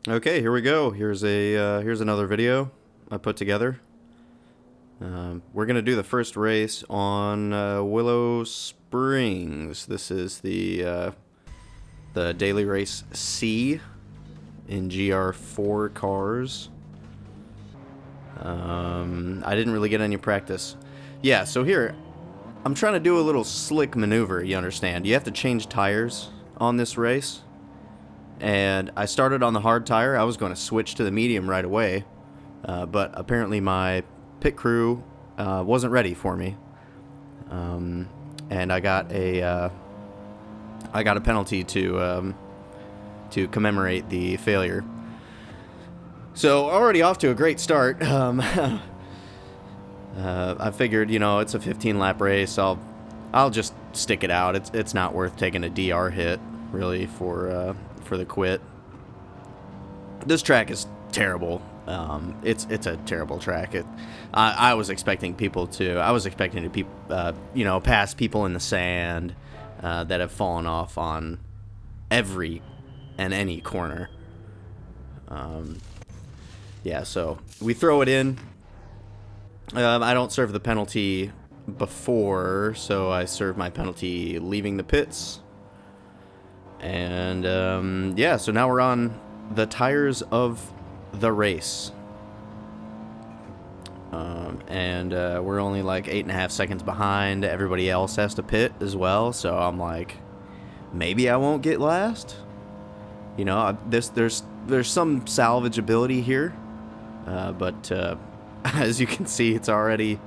Okay, here we go. Here's another video I put together. We're gonna do the first race on Willow Springs. This is the daily race C in GR4 cars. I didn't really get any practice. Yeah, so here I'm trying to do a little slick maneuver. You understand? You have to change tires on this race. And I started on the hard tire. I was going to switch to the medium right away, but apparently my pit crew wasn't ready for me, and I got a penalty to commemorate the failure. So already off to a great start. I figured, it's a 15 lap race. I'll just stick it out. It's not worth taking a DR hit really for the quit. This track is terrible. It's a terrible track. I was expecting to pass people in the sand that have fallen off on every and any corner. Yeah, so we throw it in. I don't serve the penalty before, so I serve my penalty leaving the pits. And yeah, so now we're on the tires of the race. And we're only like 8.5 seconds behind. Everybody else has to pit as well, so I'm like, maybe I won't get last. There's some salvageability here, but as you can see, it's already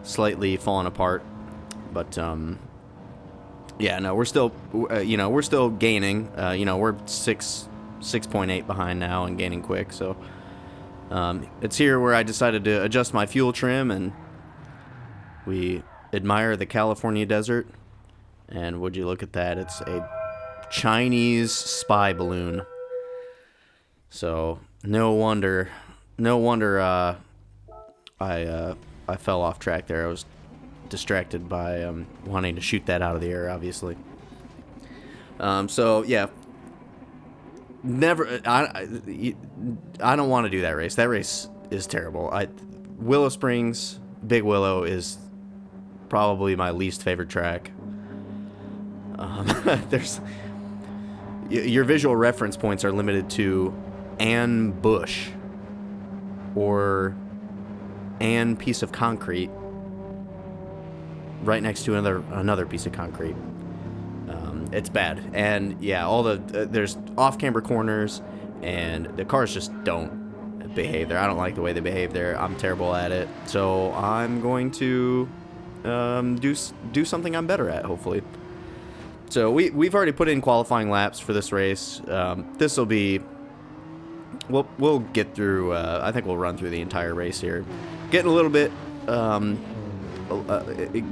slightly falling apart. But yeah, no, we're still gaining. We're 6.8 behind now and gaining quick. So it's here where I decided to adjust my fuel trim, and we admire the California desert. And would you look at that? It's a Chinese spy balloon. So no wonder I fell off track there. I was distracted by wanting to shoot that out of the air, obviously. So yeah, I don't want to do that race. That race is terrible. Willow Springs, Big Willow is probably my least favorite track. There's your visual reference points are limited to Ann Bush or Ann piece of concrete right next to another piece of concrete. It's bad. And yeah, there's off-camber corners, and the cars just don't behave there. I don't like the way they behave there. I'm terrible at it. So I'm going to do something I'm better at, hopefully. So we've already put in qualifying laps for this race. This will be... We'll get through... I think we'll run through the entire race here. Getting a little bit...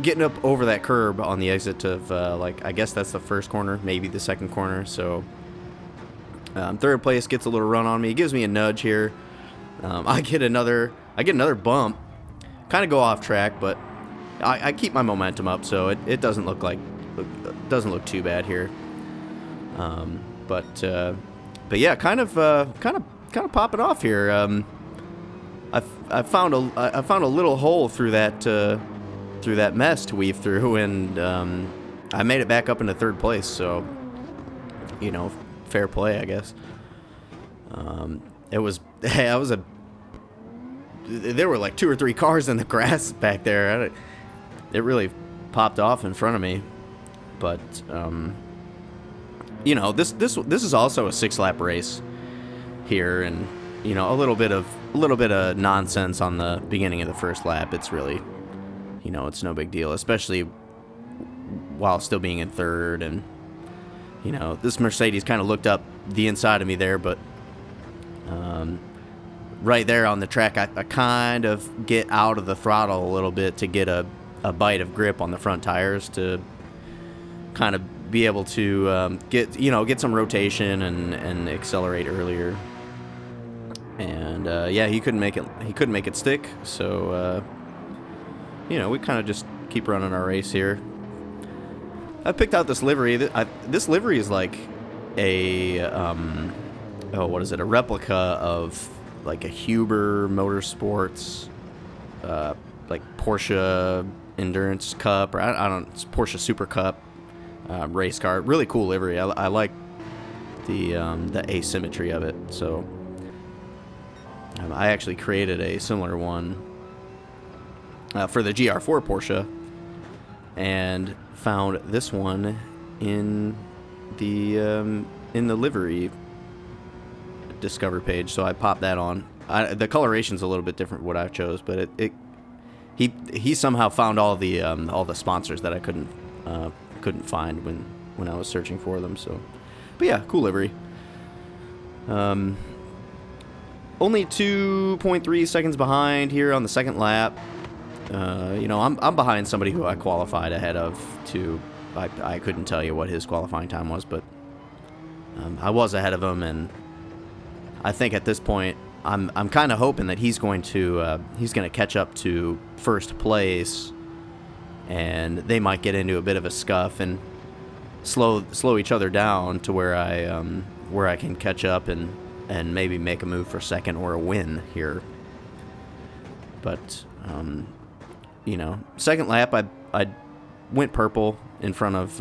getting up over that curb on the exit of I guess that's the first corner, maybe the second corner. So third place gets a little run on me. It gives me a nudge here. I get another bump. Kind of go off track, but I keep my momentum up, so it doesn't look too bad here. But yeah, kind of popping off here. I found a little hole through that mess to weave through, and I made it back up into third place, so fair play, I guess. There were like 2 or 3 cars in the grass back there. It really popped off in front of me, but this is also a 6-lap race here, and a little bit of nonsense on the beginning of the first lap. It's really, it's no big deal, especially while still being in third. And this Mercedes kind of looked up the inside of me there, but right there on the track, I kind of get out of the throttle a little bit to get a bite of grip on the front tires to kind of be able to get some rotation and accelerate earlier. And yeah, he couldn't make it stick. So we kind of just keep running our race here. I picked out this livery. This livery is like a what is it? A replica of like a Huber Motorsports, like Porsche Endurance Cup, or I don't, it's Porsche Super Cup race car. Really cool livery. I like the asymmetry of it. So I actually created a similar one for the GR4 Porsche, and found this one in the livery discover page. So I popped that on. The coloration's a little bit different what I chose, but he somehow found all the sponsors that I couldn't find when I was searching for them. So, but yeah, cool livery. Only 2.3 seconds behind here on the second lap. I'm behind somebody who I qualified ahead of too. I couldn't tell you what his qualifying time was, but I was ahead of him, and I think at this point I'm kind of hoping that he's going to catch up to first place, and they might get into a bit of a scuff and slow each other down to where I can catch up and maybe make a move for second or a win here. But second lap I went purple in front of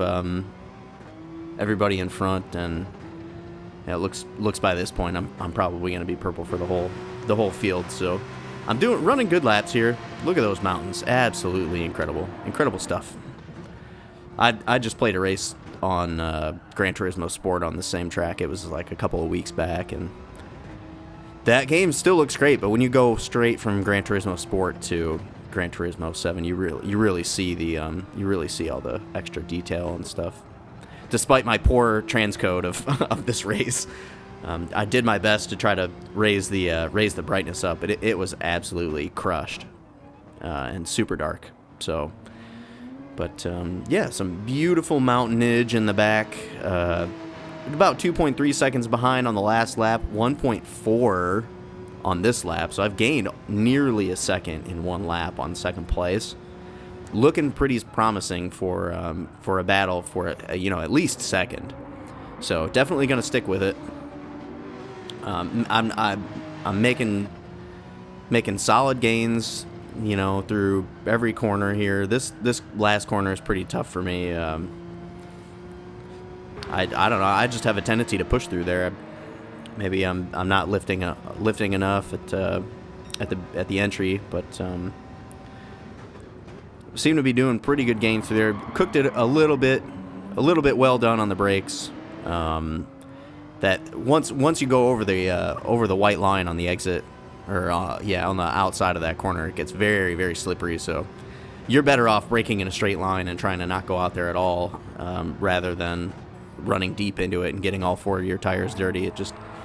everybody in front, and it looks by this point I'm probably going to be purple for the whole field. So I'm running good laps here. Look at those mountains, absolutely incredible stuff. I just played a race on Gran Turismo Sport on the same track. It was like a couple of weeks back, and that game still looks great. But when you go straight from Gran Turismo Sport to Gran Turismo 7, you really see all the extra detail and stuff. Despite my poor transcode of this race, I did my best to try to raise the brightness up, but it was absolutely crushed and super dark. So, but yeah, some beautiful mountainage in the back. About 2.3 seconds behind on the last lap, 1.4 on this lap. So I've gained nearly a second in one lap on second place. Looking pretty promising for a battle for at least second. So definitely going to stick with it. I'm making solid gains, through every corner here. This last corner is pretty tough for me. I don't know. I just have a tendency to push through there. Maybe I'm not lifting enough at the entry, but seem to be doing pretty good gains through there. Cooked it a little bit well done on the brakes. That once you go over the white line on the exit, or on the outside of that corner, it gets very, very slippery. So you're better off braking in a straight line and trying to not go out there at all, rather than running deep into it and getting all four of your tires dirty.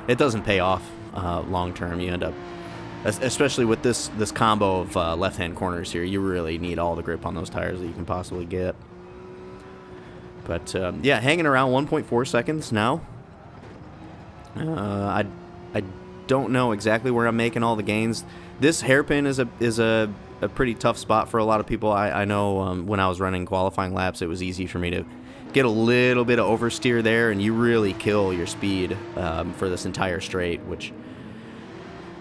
It doesn't pay off long term. You end up, especially with this combo of left-hand corners here, you really need all the grip on those tires that you can possibly get. But yeah, hanging around 1.4 seconds now. I don't know exactly where I'm making all the gains. This hairpin is a pretty tough spot for a lot of people. I know when I was running qualifying laps, it was easy for me to get a little bit of oversteer there, and you really kill your speed for this entire straight, which,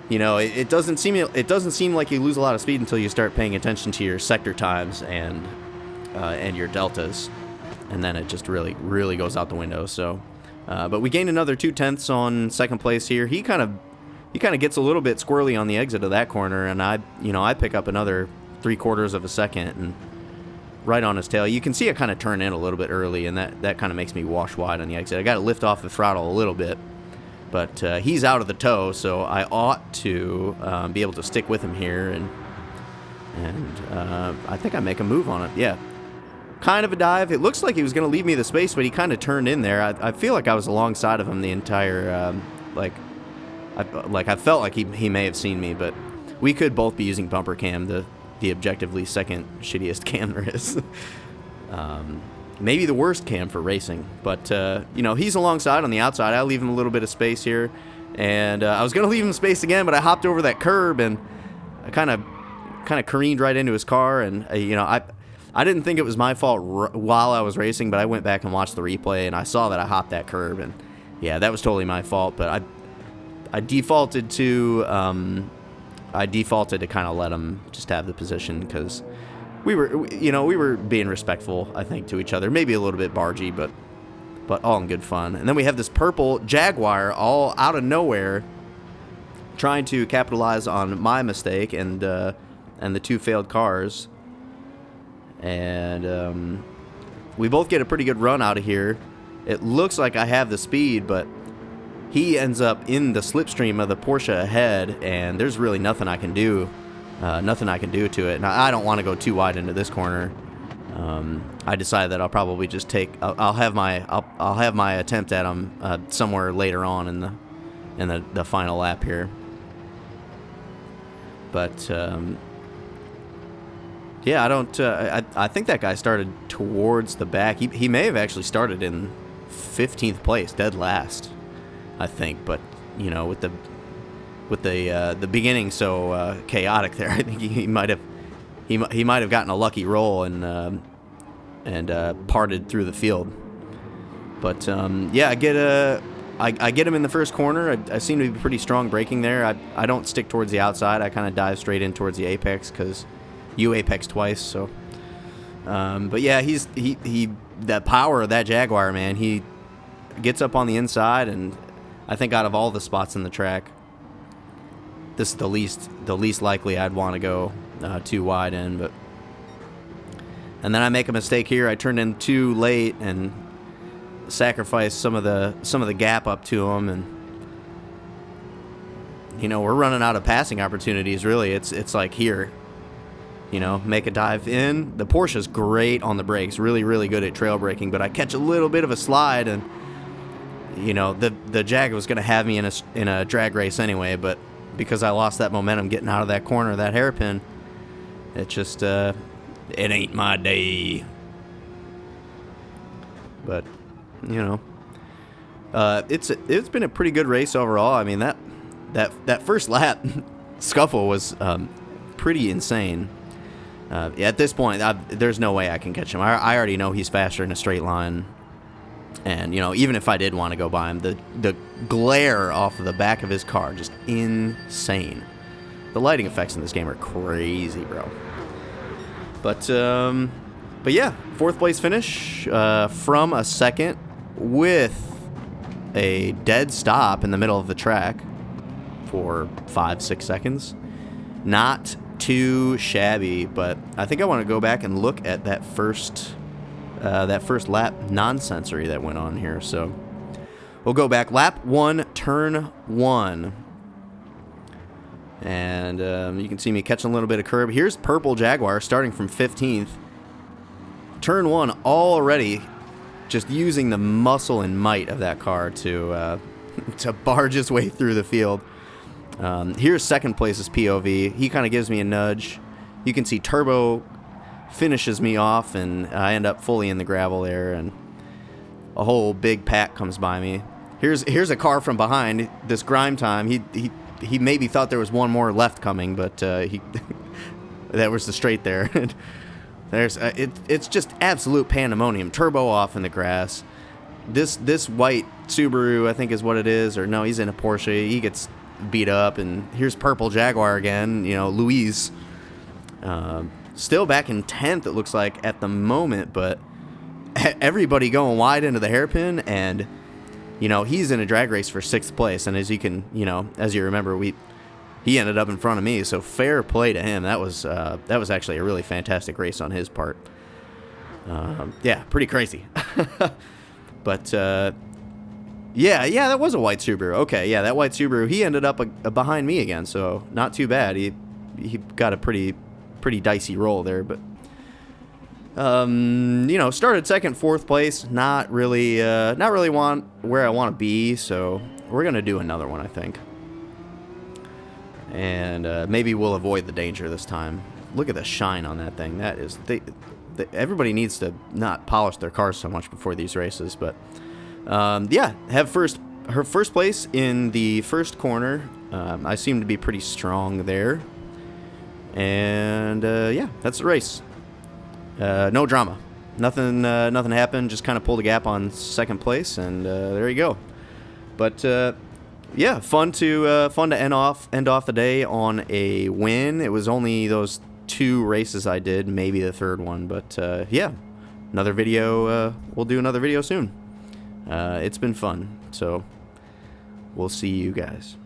it doesn't seem like you lose a lot of speed until you start paying attention to your sector times and your deltas, and then it just really, really goes out the window. So, but we gained another 0.2 on second place here. He kind of gets a little bit squirrely on the exit of that corner, and I pick up another 0.75 of a second and right on his tail. You can see it kind of turn in a little bit early, and that kind of makes me wash wide on the exit. I got to lift off the throttle a little bit, but he's out of the tow, so I ought to be able to stick with him here, and I think I make a move on it. Yeah, kind of a dive. It looks like he was going to leave me the space, but he kind of turned in there. I feel like I was alongside of him the entire I felt like he may have seen me, but we could both be using bumper cam, the objectively second shittiest cam there is. Maybe the worst cam for racing, but he's alongside on the outside. I leave him a little bit of space here, and I was gonna leave him space again, but I hopped over that curb and I kind of careened right into his car, and I didn't think it was my fault while I was racing, but I went back and watched the replay, and I saw that I hopped that curb, and yeah, that was totally my fault. But I defaulted to kind of let him just have the position because we were being respectful, I think, to each other. Maybe a little bit bargy, but all in good fun. And then we have this purple Jaguar all out of nowhere, trying to capitalize on my mistake and the 2 failed cars. And we both get a pretty good run out of here. It looks like I have the speed, but he ends up in the slipstream of the Porsche ahead, and there's really nothing I can do. Nothing I can do to it. Now, I don't want to go too wide into this corner. I decided that I'll probably just I'll have my attempt at him somewhere later on in the final lap here. But yeah, I don't. I think that guy started towards the back. He may have actually started in 15th place, dead last, I think. But you know, with the beginning so chaotic there, I think he might have gotten a lucky roll and parted through the field. But yeah, I get him in the first corner. I seem to be pretty strong braking there. I don't stick towards the outside. I kind of dive straight in towards the apex because you apex twice. So, but yeah, he that power of that Jaguar, man. He gets up on the inside, and I think out of all the spots in the track, this is the least likely I'd want to go too wide in. But and then I make a mistake here. I turned in too late and sacrifice some of the gap up to him, and you know, we're running out of passing opportunities. Really, it's like here, you know, make a dive in. The Porsche's great on the brakes, really good at trail braking, but I catch a little bit of a slide, and you know, the Jag was going to have me in a drag race anyway, but because I lost that momentum getting out of that corner, that hairpin, it just it ain't my day. But you know, it's been a pretty good race overall. I mean, that first lap scuffle was pretty insane. At this point, there's no way I can catch him. I already know he's faster in a straight line, and you know, even if I did want to go by him, the glare off of the back of his car just insane. The lighting effects in this game are crazy, bro. But yeah, 4th place finish from a second with a dead stop in the middle of the track for 5-6 seconds. Not too shabby, but I think I want to go back and look at that first lap nonsensory that went on here. So we'll go back. Lap 1, turn 1. And you can see me catching a little bit of curb. Here's purple Jaguar starting from 15th. Turn 1 already, just using the muscle and might of that car to barge his way through the field. Here's 2nd place's POV. He kind of gives me a nudge. You can see Turbo finishes me off, and I end up fully in the gravel there, and a whole big pack comes by me. Here's a car from behind. This grime time, he maybe thought there was one more left coming, but that was the straight there. There's it's just absolute pandemonium. Turbo off in the grass. This white Subaru, I think is what it is, or no, he's in a Porsche. He gets beat up, and here's purple Jaguar again. You know, Louise, still back in 10th. It looks like at the moment, but everybody going wide into the hairpin, and you know, he's in a drag race for 6th place. And as you can, you know, as you remember, he ended up in front of me, so fair play to him. That was actually a really fantastic race on his part. Yeah, pretty crazy. But yeah, that was a white Subaru. Okay, yeah, that white Subaru. He ended up behind me again, so not too bad. He got a pretty dicey roll there, but you know, started 2nd, 4th place. Not really where I want to be. So we're gonna do another one, I think. And maybe we'll avoid the danger this time. Look at the shine on that thing. That is, everybody needs to not polish their cars so much before these races. But yeah, her first place in the first corner. I seem to be pretty strong there. And yeah, that's the race. No drama. Nothing happened. Just kind of pulled a gap on 2nd place, and there you go. But yeah, fun to end off the day on a win. It was only those 2 races I did, maybe the 3rd one, but yeah, another video. We'll do another video soon. It's been fun, so we'll see you guys.